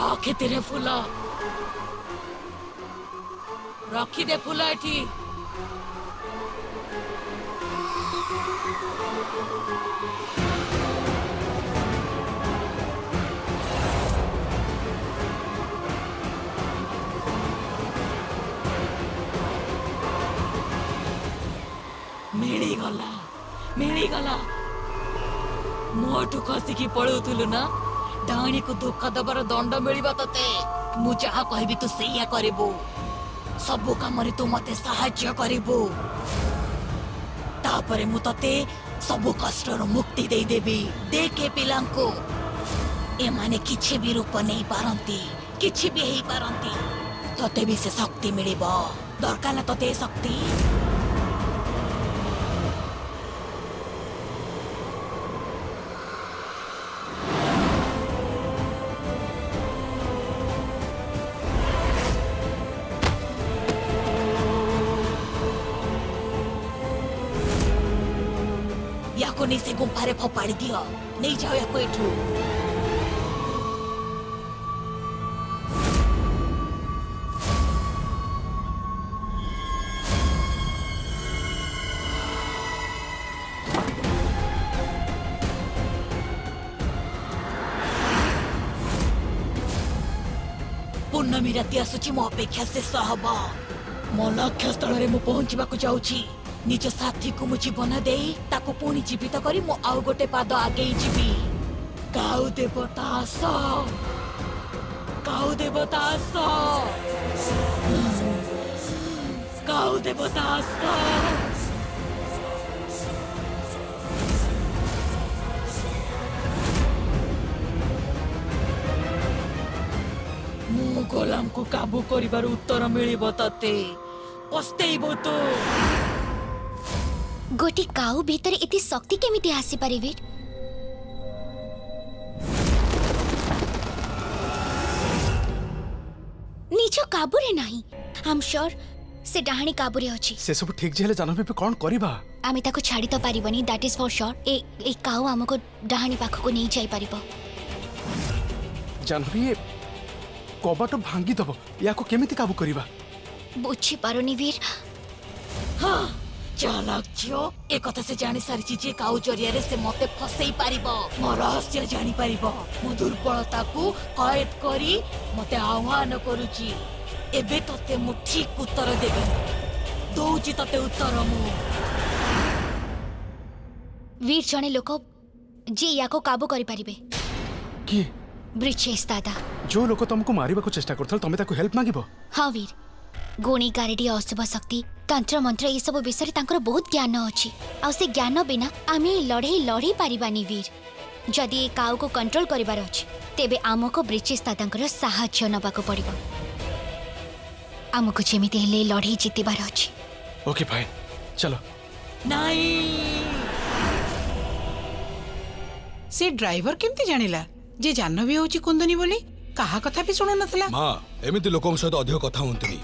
रखिथिरे फूल रखिदे फूल एठी मिलीगला मोटू खसिकी पड़ुलु ना डाणी को धोखा दबार दंड मिलिबा तते मु जहा कहबी तू सेया करबो सबु काम रे तू मते सहाय्य करबो तापरे मु तते सबु कष्ट रो मुक्ति दे देबी देखे पिलांको ए माने किछि भी रूप नहीं पारंती किछि भी हेई पारंती तते भी से शक्ति मिलिबो दरकार ना तते शक्ति याको नहीं से गुम्फारे फोपाड़ी दियो नहीं जाओ याको एठू पूर्णमी राति आसुची मो अपेक्षा शेष हब मो लक्ष्य स्थल रे मु पहुंचबा को जाउची निज साथी को मु जीवन दे ताको पुणी जीवित करी मु आउ गोटे पाद आगे जीवी काउ देवता आस काउ देवता आस काउ देवता आस मु गोलाम को काबू करिबार उत्तर मिलिबो तते पस्तेइबो तो गोटी काऊ भीतर इति शक्ति केमिति आसी पारे वीर निजो काबूरे नाही आई एम श्योर से डाहाणी काबूरे अछि से सब ठीक जेले जानबे पे कोन करिबा आमे ताको छाडी तो पारिबनी दैट इज फॉर श्योर ए काऊ हमको डाहाणी पाख को नहीं जाई पारिबो जानबी कबाट भांगी दबो याको केमिति काबू करिबा बुझी पारोनी वीर हाँ चालाक झियो ए कथा से जानी सारी जे काउ जरिया रे से मते फसई पारिबो मो रहस्य जानी पारिबो मो दुर्बलता को कैद करी मते आह्वान करूची एबे तते मु ठीक उत्तर देबी दौची तते उत्तर मु वीर जने लोक जे याको काबू करि पारिबे की ब्रिचेस दादा जो लोक तुमको मारिबा को चेष्टा करथल तमे ताको हेल्प मागिबो हाँ वीर गुणी गारेडी अशुभ शक्ति तंत्र मंत्र ये सब विषय तांकर बहुत ज्ञान अछि आ से ज्ञान बिना आमे लड़े लड़ी पारिबानी वीर जदि ए काउ को कंट्रोल करिबार अछि तेबे आमको ब्रिचेस दादांकर सहाय्य नबा को पड़िबो आमको जेमिति हेले लड़ी जितिबार अछि ओके फाइन चलो नहीं से ड्राइवर केमती जानिला जे जानवी होची कुंदनी बोली कहा कथा भी सुनो नथला मां एमिति लोकम सहित अधिक कथा होंतनी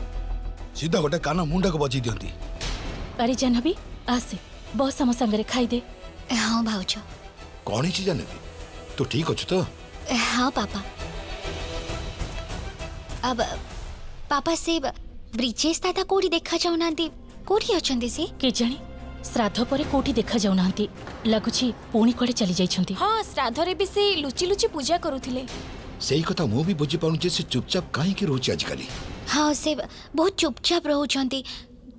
सीधा गोटे कान मुंडा को बजी दियंती अरे जानवी आसे बस हम संगरे खाई दे हाँ भाउज कौन ही जानवी तो ठीक अच्छु तो हाँ पापा अब पापा से ब्रिजेश दादा कोठी देखा जाऊ नांती कोठी अछंती से के जानी श्राद्ध परे कोठी देखा जाऊ नांती लागुची पुणी कोडे चली जाइछंती हाँ श्राद्ध रे भी से लुचि लुचि पूजा करूथिले सही कथा मु भी बुझी पाउन जे से चुपचाप काहे के रोची आजकल हाँ से बहुत चुपचाप रहउछंती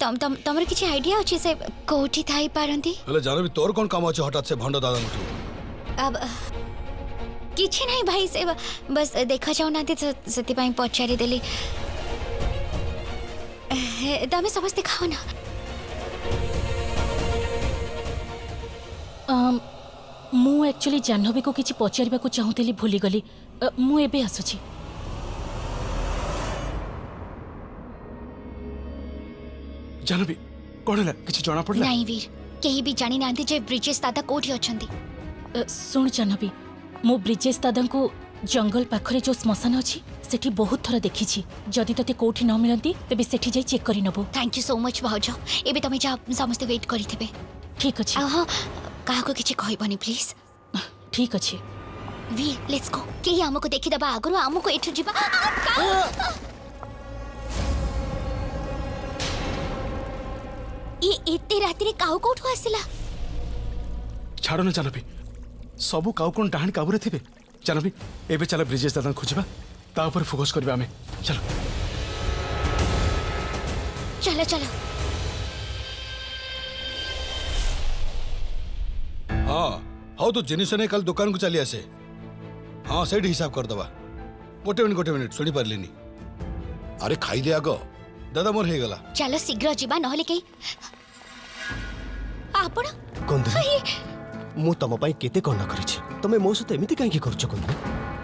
तमर किछि आइडिया अछि से कोठी थाई पारंती हेले जानवी तोर कोन काम अछि हठात से भंड दादा मुठू अब किछि नहीं भाई से बस देखा जाऊ नांती सती पाई पचारि देली तमे समझते खाओ ना मु एक्चुअली जाह्नवी को किछि पचारिबा को चाहुतेली भूली गली मु एबे आसुची जानबी कोडला किछि जणा पड़ला नहीं वीर केही भी जानी नांती जे ब्रिजेश दादा कोठी अछंती सुन जाह्नवी मु ब्रिजेश दादा को जंगल पाखरे जो श्मशान अछि सेठी बहुत थरा देखिछि जदि तते कोठी न मिलंती तबे सेठी जाई चेक करि नबो थैंक यू सो मच भाउज एबे तमे जा समस्त वेट करिथिबे ठीक अछि हां काहा को किछि कहबनी प्लीज ठीक अछि वीर लेट्स गो केही हमको देखिदबा आगरु हमको एठु जिबा ये एते राति रे काउ कोठु आसिला छाड़ ना जानवी सबू काउ कौन डाहाणी काबुरे थे जानवी एबे चल ब्रिजेश दादा खोजा तापर फोकस करबा आमे चलो चलो चलो हाँ हाँ तू जिनिस नहीं कल दुकान को चली आसे हाँ सही हिसाब कर दबा गोटे मिनिट शुणी पार्लिनी अरे खाई दे आग दादा मोर हेगला चलो शीघ्र जिबा नहले केही आपण कुंदनी मु तम पई केते कोन करिछि तमे मो सते एमिति काहे करछ कुंदनी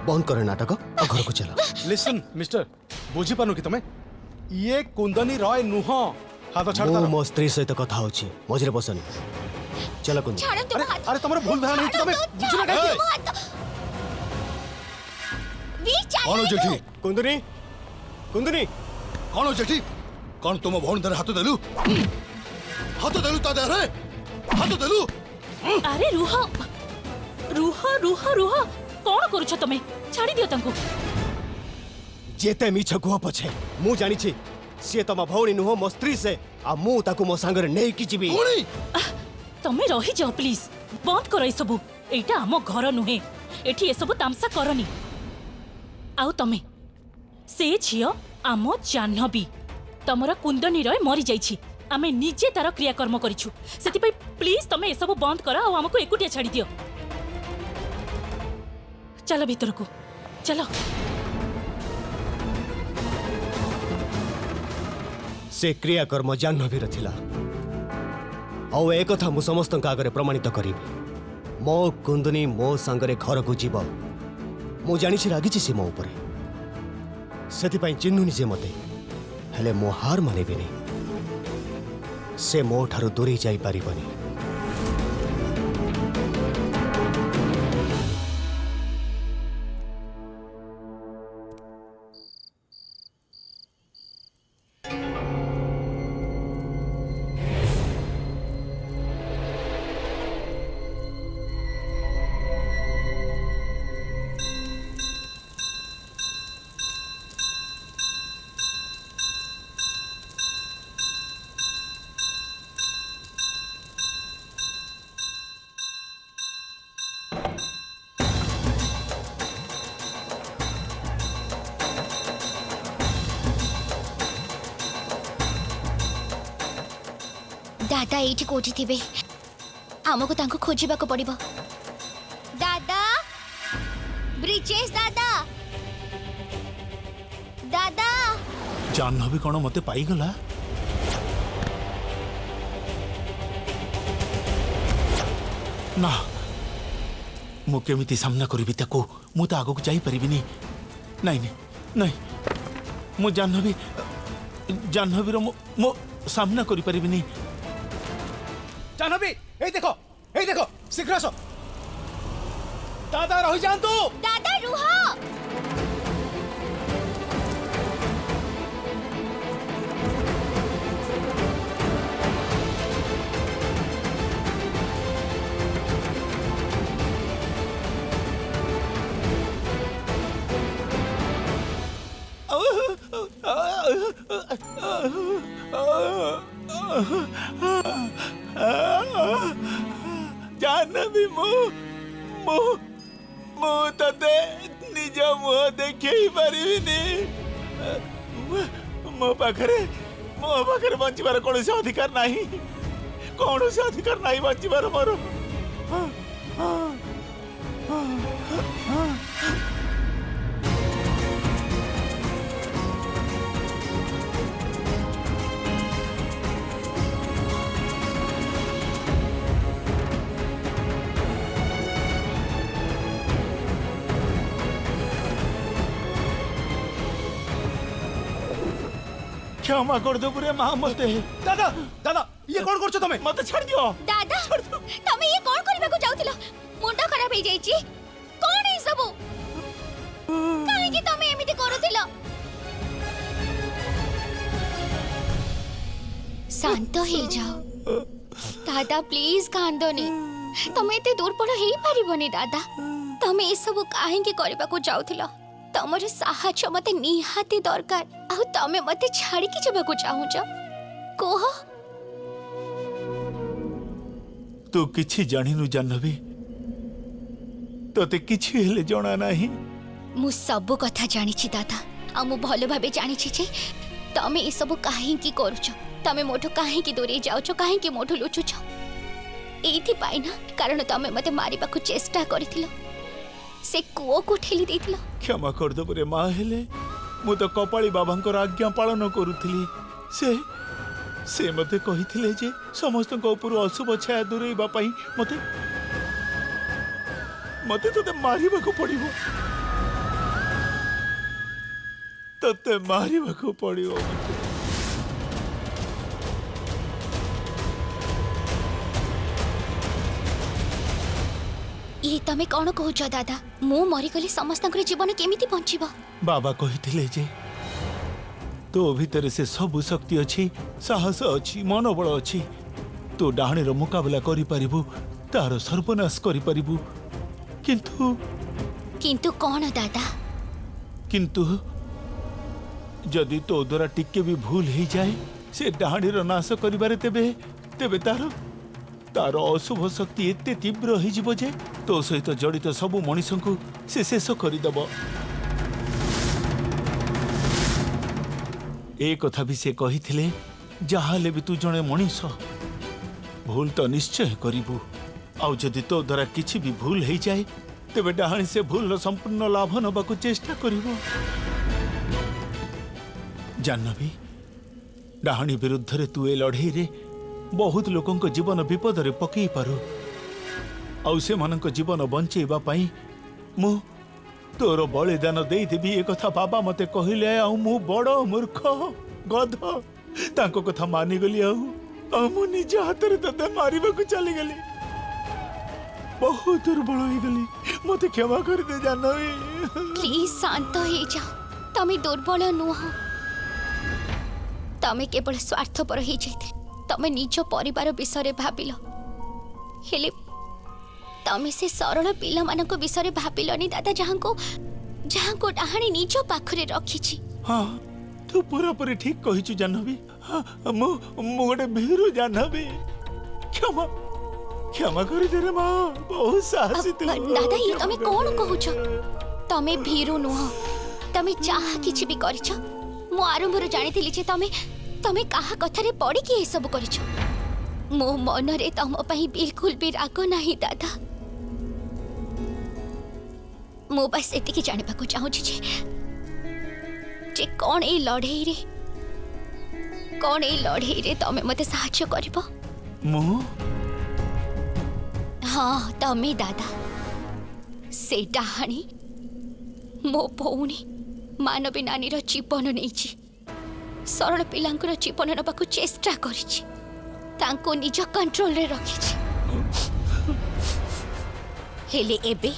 बंद करे नाटक आ घर को चला लिसन मिस्टर बुझी पानु कि तमे ये कुंदनी रॉय नुह हाथ छाड़ मो दो मो स्त्री सहित कथा होछि मझरे बसनी चला कुंदनी छाड़न अरे अरे तुमरा भूल धारणा है तमे बुझना काहे वीर चल कौन जेठी कुंदनी कुंदनी कौन जेठी कौन तुम भौन धरे हाथ देलु ता दे रे हाथ देलु अरे रुह रुह रुह रुह कौन करूछ तमे छाड़ी दियो तांको जेते मिछ गुह पछे मु जानि छि से तम भौणी नुह मो स्त्री से आ मु ताकू मो संगरे नै कि जिबी भौणी तमे रही जाओ प्लीज बंद करो सबू एटा आम घर नुहे एठी ए सब तामसा करनी आउ तमे से झियो आम जाह्नवी तमरा कुंदनी रय मरी जाइछि आमे निजे तार क्रियाकर्म करिछु सेति पई प्लीज तमे ए सब बंद करा आ हमको एकुटिया छाड़ी दियो चलो भीतर को चलो से क्रियाकर्म जाह्नवी रथिला औ ए कथा मु समस्त आगरे प्रमाणित करिबी मो कुंदनी मो संगरे घर को जीव मु जानि छि रागी छि से मो ऊपर सेति पई चिन्नुनी जे मते हेले मो हार मानिबिनी से मो ठारू दूरी जाई पारिबनी दादा एठी कोठी थिबे हमको तांको खोजिबा को पड़िबो दादा ब्रिजेश दादा दादा जाह्नवी कौन मते पाई गला ना मु केमिति सामना करिबि ताको मु तो आगो जाई परिबिनी नहीं नहीं नहीं मु जाह्नवी रो मो सामना करि परिबिनी जानवी ए देखो शीघ्र आसो दादा रही जांतु दादा रुह जाह्नवी मु तते निज मुह देखे पारिबिनी मो पाखरे बंचिबार कौन अधिकार नहीं बंचिबार मोर क्षमा कर दो पुरे मां मते दादा दादा ये कौन करछो तमे मते छाड़ दियो दादा तमे ये कोन करबा को जाउतिलो मुंडा खराब हे जाईची कोन ए सब काहे कि तमे एमिति करूतिलो शांत हे जाओ दादा प्लीज कांदोनी तमे एते दुर्बल हेई पारिबनी दादा तमे ए सब काहेकि करबाको चाहुथिलो तमर साहाय्य मते निहाती दरकार आ तमे मते छाड़ी कि जबाको चाहुछ कोह तू किछि जानिनु जाह्नवी तोते किछि हेले जणा नाही मु सब कथा जानिछि दादा आ मु भलो भाबे जानिछि जे तमे ए सब काहेकि करूछ तमे मोठो काहेकि दूरे जाउछ काहेकि मोठो लुचुछ एथि पाइना कारण तमे मते मारिबाको चेष्टा करिथिलो से कुओ को ठेली देथिलो क्षमा कर दो रे माँ हेले मु तो कपाली बाबांकर आज्ञा पालन करुथिली से मते कहिथिले जे समस्त को ऊपर अशुभ छाया दूरेबा पई मते मते तोते मारिबाको पड़िबो तोते मारिबाको पड़िबो ये तमे कौन कहूछ दादा मु मरिगले समस्तଙ୍କର जीवन केमिति बंचिबो बाबा कहिथिले जे तो भीतर से सब शक्ति अच्छी साहस अच्छी मनोबल अच्छी तो डाहणीर मुकाबला करि परिबु तार सर्वनाश करि परिबु किंतु किंतु कौन दादा किंतु जदि तो द्वारा टिके भी भूल ही जाए से डाहणीर नाश करिबारे तेबे तेबे तार अशुभ शक्ति एते तीव्र हो जिवो जे तो सहित जड़ित सबु मनीषों को से शेष करदेव ए कथा भी से कही जहाले भी तू जड़े मनीष भूल तो निश्चय करिबु आउ जदि तो द्वारा किछि भी भूल हो जाए तेबे डाहाणी से भूल संपूर्ण लाभ नबाकू चेष्टा करिबु जाह्नवी डाहाणी विरुद्ध रे तू ए लड़ाई रे बहुत लोकों को जीवन विपद रे पकई पारु आउ से मानक जीवन बंचेबा पई मु तोर बलिदान दे देबी ए कथा बाबा मते कहिले आउ मु बड़ मूर्ख गध तांको कथा मानि गली आउ मु निज हाथ रे तते मारिबा को चली गली बहुत दुर्बल हो गली मते क्षमा कर दे जाह्नवी प्लीज शांत हो जाओ तमे दुर्बल नुह तमे केवल स्वार्थपर हो जाइते तमे निज परिवार विषय भाबिल हेले तमे से सरल पिला मानक विषय भाबिलनी दादा जहां को डाहाणी निज पाखरे रखिछि हां तू पूरा पूरी ठीक कहिछु जाह्नवी मु गोटे भीरु जाह्नवी क्षमा क्षमा कर दे रे मां बहुत साहसी तू दादा ये तमे कोन कहूछ तमे भीरु नुह तमे चाहा किछि भी करिछ मु आरंभर जानिथिली जे तमे काहा कथारे पड़ी कि ए सब करिछ मो मन रे तम पई बिल्कुल भी राग नाही दादा मो बस एतिकी जानिबा को चाहू जे कौन ए लड़ाई रे तमे मते सहायता करबो मु हाँ तमे दादा से डाहाणी मो भौणी मानवी नानी रो जीवन नहीं सरल पिलांकर जीवन नबाकू चेष्टा करिछि तांको निज कंट्रोल रे रखिछि हेले एबे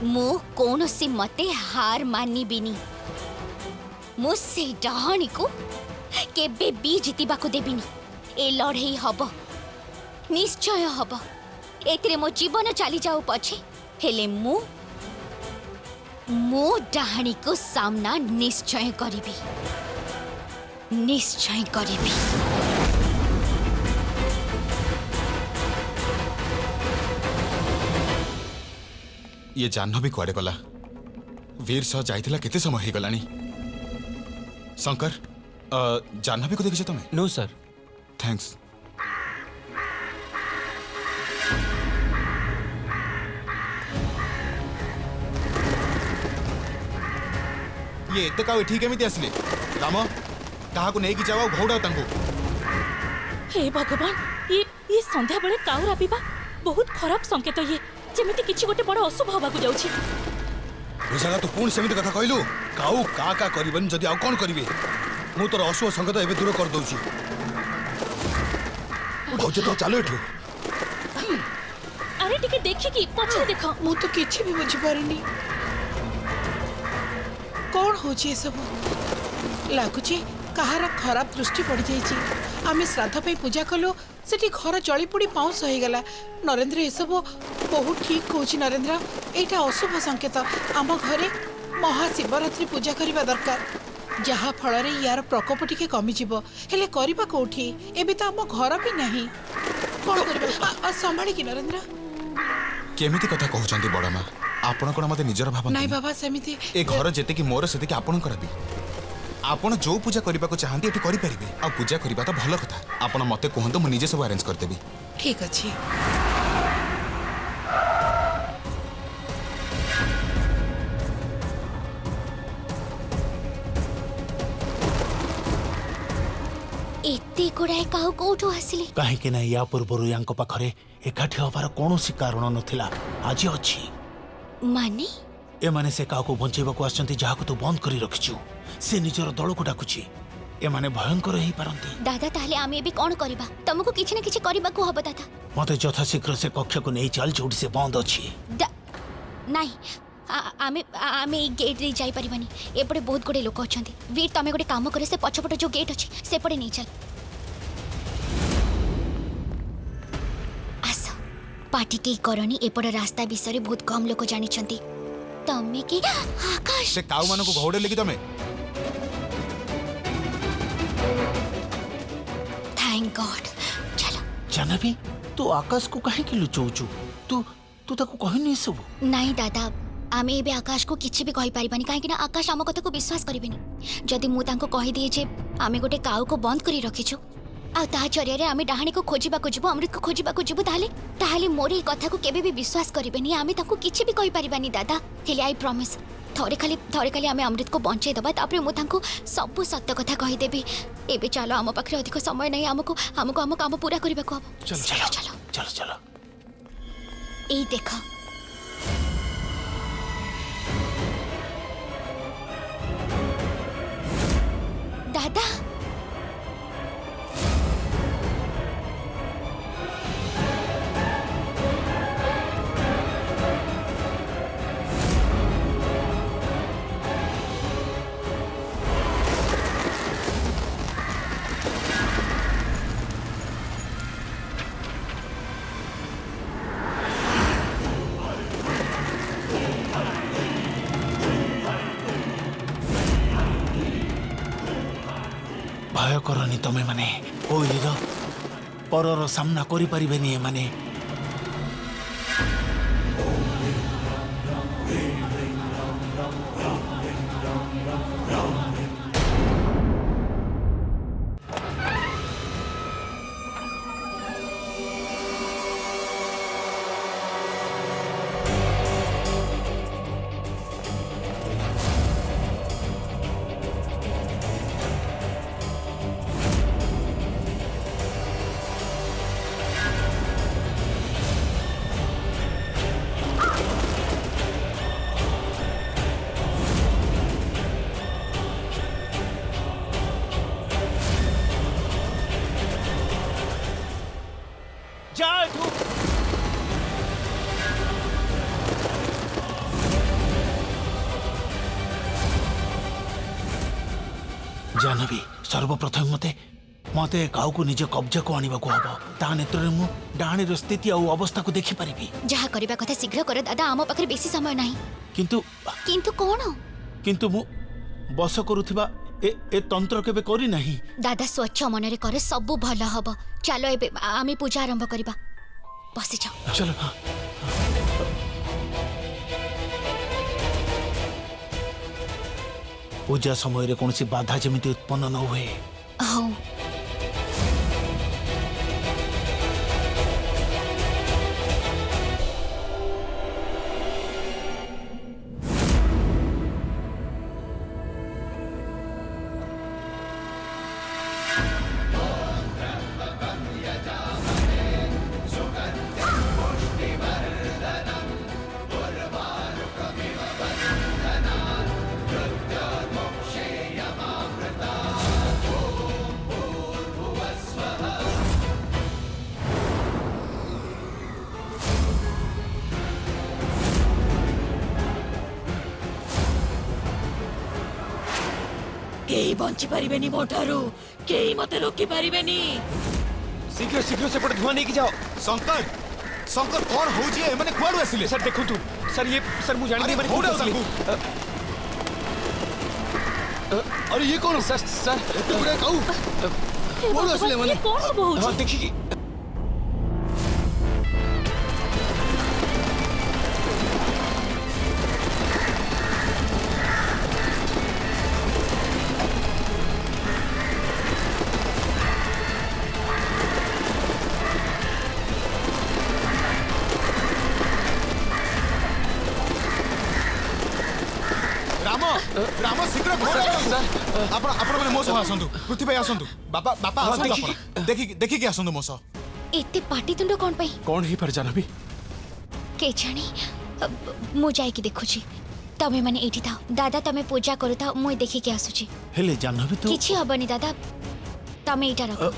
मो कोनोसी मते हार मानिबिनी मो से डाहाणी को केबे भी जितिबाकू देबिनी ए लड़ाई हब निश्चय हब एतिरे मो जीवन चली जाऊ पछे हेले मो डाहाणी को सामना निश्चय करिबी निश्चय करिबी ये जाह्नवी कुआडे गला वीर सह जाइथिला केते समय हो गलानी शंकर जाह्नवी को देखिछ तमे नो सर थैंक्स ये एते का ठीक केमिति आसले राम कहा को नहीं कि जाओ घोड़ा तांको हे भगवान ये संध्या बेले काउ राबिबा बहुत खराब संकेत ये जेमिति किछि गोटे बड़ अशुभ होबाकू जाउछि बुझाला तो पूर्ण सेमिति कथा कहलु काउ का करबन जदि आ कोन करिवे मु तोर अशुभ संकेत एबे दूर कर दउछि बहुत तो चलो एठु अरे टिके देखि कि पछे देखो मु तो किछि भी बुझि पारिनी कौन होची ए सब लागुची କାହାର ଖରାପ ଦୃଷ୍ଟି ପଡ଼ିଯାଇଛି। ଆମେ ଶ୍ରାଦ୍ଧ ପାଇଁ ପୂଜା କଲୁ, ସେଠି ଘର ଜଳି ପୋଡ଼ି ପାଉଁଶ ହେଇଗଲା। ନରେନ୍ଦ୍ର ଏସବୁ ବହୁତ ଠିକ୍ କହୁଛି। ନରେନ୍ଦ୍ର, ଏଇଟା ଅଶୁଭ ସଂକେତ। ଆମ ଘରେ ମହାଶିବରାତ୍ରି ପୂଜା କରିବା ଦରକାର, ଯାହା ଫଳରେ ୟାର ପ୍ରକୋପ ଟିକେ କମିଯିବ। ହେଲେ କରିବା କୋଉଠି? ଏବେ ତ ଆମ ଘର ବି ନାହିଁ। କ'ଣ କରିବା? ସମ୍ଭାଳିକି ନରେନ୍ଦ୍ର। କେମିତି କଥା କହୁଛନ୍ତି ବଡ଼ ମା? ଆପଣ କ'ଣ ମୋତେ ନିଜର ଭାବନ୍ତି? ନାଇଁ ବାବା, ସେମିତି ଏ ଘର ଯେତିକି ମୋର ସେତିକି ଆପଣଙ୍କର ବି। ଆପଣ ଯୋଉ ପୂଜା କରିବାକୁ ଚାହାନ୍ତି ଏଠି କରିପାରିବେ। ଆଉ ପୂଜା କରିବା ତ ଭଲ କଥା। ଆପଣ ମୋତେ କୁହନ୍ତୁ, ମୁଁ ନିଜେ ସବୁ ଆରେଞ୍ଜ କରିଦେବି। ଠିକ୍ ଅଛି। ଏତେ ଗୁଡ଼ାଏ କାଉ କୋଉଠୁ ଆସିଲେ? କାହିଁକି ନା ୟା ପୂର୍ବରୁ ୟାଙ୍କ ପାଖରେ ଏକାଠି ହବାର କୌଣସି କାରଣ ନଥିଲା, ଆଜି ଅଛି। ମାନେ ଏମାନେ ସେ କାହାକୁ ବଞ୍ଚେଇବାକୁ ଆସିଛନ୍ତି ଯାହାକୁ ତୁ ବନ୍ଦ କରି ରଖିଛୁ। ସେ ନିଜର ଦଳକୁ ଡାକୁଛି। ଏମାନେ ଭୟଙ୍କର ହେଇପାରନ୍ତି। ଦାଦା, ତାହେଲେ ଆମେ ଏବେ କ'ଣ କରିବା? ତମକୁ କିଛି ନା କିଛି କରିବାକୁ ହବ ଦାଦା। ମତେ ଯଥାଶୀଘ୍ର ସେ କକ୍ଷକୁ ନେଇ ଚାଲ ଯୋଉଠି ସେ ବନ୍ଦ ଅଛି। ନାଇଁ, ଆମେ ଏଇ ଗେଟ୍ରେ ଯାଇପାରିବାନି। ଏପଟେ ବହୁତ ଗୁଡ଼ିଏ ଲୋକ ଅଛନ୍ତି। ବୀର, ତମେ ଗୋଟେ କାମ କରେ, ସେ ପଛପଟେ ଯୋଉ ଗେଟ୍ ଅଛି ସେପଟେ ନେଇ ଚାଲ। ଆସ, ପାଟି କେହି କରନି। ଏପଟ ରାସ୍ତା ବିଷୟରେ ବହୁତ କମ୍ ଲୋକ ଜାଣିଛନ୍ତି। ତମେ କି ଆକାଶ? ସେ କାଉମାନଙ୍କୁ ଘଉଡ଼େଇଲେ କି ତମେ? ଥ୍ୟାଙ୍କ ଗଡ୍। ଚାଲ। ଜାହ୍ନବୀ, ତୁ ଆକାଶକୁ କାହିଁକି ଲୁଚଉଛୁ? ତୁ ତାକୁ କହିନି ଏସବୁ? ନାଇଁ ଦାଦା, ଆମେ ଏବେ ଆକାଶକୁ କିଛି ବି କହିପାରିବାନି, କାହିଁକି ନା ଆକାଶ ଆମ କଥାକୁ ବିଶ୍ୱାସ କରିବେନି। ଯଦି ମୁଁ ତାଙ୍କୁ କହିଦିଏ ଯେ ଆମେ ଗୋଟେ କାଉକୁ ବନ୍ଦ କରି ରଖିଛୁ ଆଉ ତା ଜରିଆରେ ଆମେ ଡାହାଣୀକୁ ଖୋଜିବାକୁ ଯିବୁ, ଅମୃତକୁ ଖୋଜିବାକୁ ଯିବୁ, ତାହେଲେ ମୋର ଏଇ କଥାକୁ କେବେ ବି ବିଶ୍ୱାସ କରିବେନି। ଆମେ ତାଙ୍କୁ କିଛି ବି କହିପାରିବାନି ଦାଦା। ହେଲେ ଆଇ ପ୍ରମିସ୍, ଥରେ ଖାଲି ଆମେ ଅମୃତକୁ ବଞ୍ଚେଇ ଦେବା, ତାପରେ ମୁଁ ତାଙ୍କୁ ସବୁ ସତ୍ୟ କଥା କହିଦେବି। ଏବେ ଚାଲ, ଆମ ପାଖରେ ଅଧିକ ସମୟ ନାହିଁ। ଆମକୁ ଆମ କାମ ପୁରା କରିବାକୁ ହବ। ଚାଲ। ଏଇ ଦେଖ, ଦାଦା। ଭୟ କରନି ତମେ ମାନେ। କୋଇଲିର ପରର ସାମ୍ନା କରିପାରିବେନି ଏମାନେ। ଜାହ୍ନବୀ, ସର୍ବପ୍ରଥମେ ମତେ କାଉକୁ ନିଜ କବ୍ଜାକୁ ଆଣିବାକୁ ହବ। ତା ନେତ୍ରରେ ମୁଁ ଡାହାଣୀର ସ୍ଥିତି ଆଉ ଅବସ୍ଥାକୁ ଦେଖିପାରିବି। ଯାହା କରିବା କଥା ଶୀଘ୍ର କର ଦାଦା, ଆମ ପାଖରେ ବେଶୀ ସମୟ ନାହିଁ। କିନ୍ତୁ କ'ଣ? କିନ୍ତୁ ମୁଁ ବସ କରୁଥିବା ଏ ତନ୍ତ୍ର କେବେ କରିନାହିଁ। ଦାଦା, ସ୍ୱଚ୍ଛ ମନରେ କର, ସବୁ ଭଲ ହବ। ଚାଲ ଏବେ ଆମେ ପୂଜା ଆରମ୍ଭ କରିବା। ବସିଯାଅ। ଚଲ। ପୂଜା ସମୟରେ କୌଣସି ବାଧା ଯେମିତି ଉତ୍ପନ୍ନ ନ ହୁଏ। ହଉ। केही बंची पारिबेनी मोठारू केही मते रोकी पारिबेनी शीघ्र शीघ्र सेपटे धुआं नहीं जाओ। शंकर शंकर कौन होउची ए माने कुआडू आसिले सर देखो तू सर ये सर मुझे जानी अरे नहीं होड़ा मैंने अरे ये कौन सर सर एते गुडा काऊ कोण असले माने कौन सब होउची हाँ देखिए राम राम शीघ्र घर सर आपण आपण माने मो सह आसंतु पृथ्वी भाई आसंतु बाबा बापा हाँ, आसंतु देखिए। आपण देखि कि आसंतु मो सह एते पाटितुंड कोन पई कौन ही पर जानवी के जानी मु जाई कि देखुची तमे माने एठी थाओ दादा तमे पूजा करू थाओ मु देखि के आसुची हेले जाह्नवी तो किछि हबनी दादा तमे एटा रखो